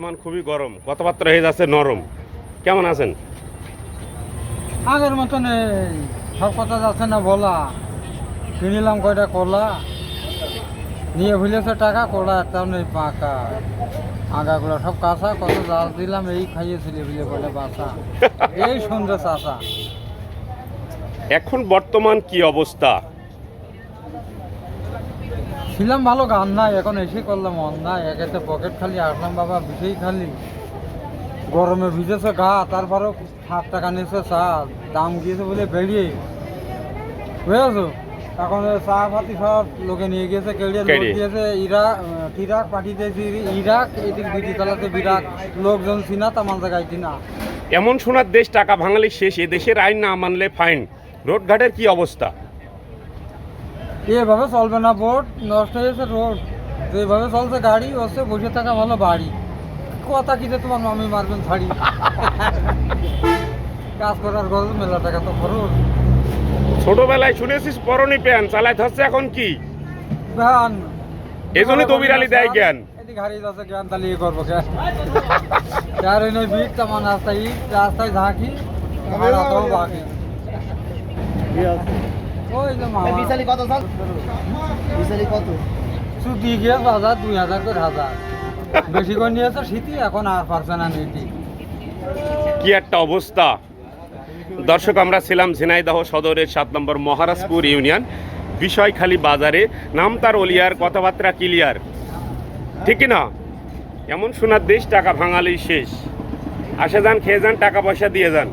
মান খুবই গরম, কথাবার্তা হয়ে যাচ্ছে নরম। কেমন আছেন? আগের মতন সব কথা যাচ্ছে না বলা। কিনিলাম কয়টা কলা, নিয়ে ভুলেছে টাকা, কলা একটাও নেই পাকা। আগাগুলো সব কাঁচা, কত জাল দিলাম এই খাইয়েছিল ভুলে বলে বাসা। এই সন্ধ্যে চাষা এখন বর্তমান কি অবস্থা? ছিলাম ভালো, গান নাই, এখন এসে করলাম অন্যায়। একেতে পকেট খালি, আসলাম বাবা বিষেই খালি। গরমে ভিজেছে গা, তারপরেও 7 টাকা নিয়েছে চা, দাম গিয়েছে বলে বেরিয়ে বুঝেছো। এখন চা পাতি সব লোকে নিয়ে গিয়েছে, কেড়ে লোক দিয়েছে। ইরাক পাঠিয়ে দিয়েছি, ইরাক এদিক বিটি চালাতে বিরাট লোকজন চিনা, তামান জায়গায় চিনা। এমন সোনার দেশ, টাকা ভাঙালি শেষ, এ দেশের আইন না মানলে ফাইন। রোডঘাটের কি অবস্থা? এভাবে চলবে না, বোর্ড নষ্ট হয়েছে রোড, যেভাবে চলছে গাড়ি হচ্ছে, বসে থাকা ভালো বাড়ি। কথা কি যে তোমার মামি মারবেন ছাড়ি। কাজ করার গরজ, মেলা টাকা তো খরচ। ছোটবেলায় শুনেছিস পরনি প্যান চালাইতে হচ্ছে, এখন কি জ্ঞান এই জন্যই তো বিড়ালি দেয় জ্ঞান। এদিকে হারিয়ে যাচ্ছে, জ্ঞান তালিয়ে করবো জ্ঞান। যার এনে ভিড় তেমন রাস্তায় ইট, রাস্তায় ঝাঁকি, ভাড়াটাও বাকি। ওই যে মামা ছুটি গিয়ে বাজার 2000 করে হাজার, বেশি করে নিয়েছে শীতি, এখন আর পারছে না নীতি। কি একটা অবস্থা। দর্শক, আমরা ছিলাম ঝিনাইদহ সদরের 7 নম্বর মহারাজপুর ইউনিয়ন বিষয়খালী বাজারে। নাম তার অলিয়ার, কথাবার্তা ক্লিয়ার, ঠিক না? এমন সোনার দেশ, টাকা ভাঙালেই শেষ। আসে যান, খেয়ে যান, টাকা পয়সা দিয়ে যান।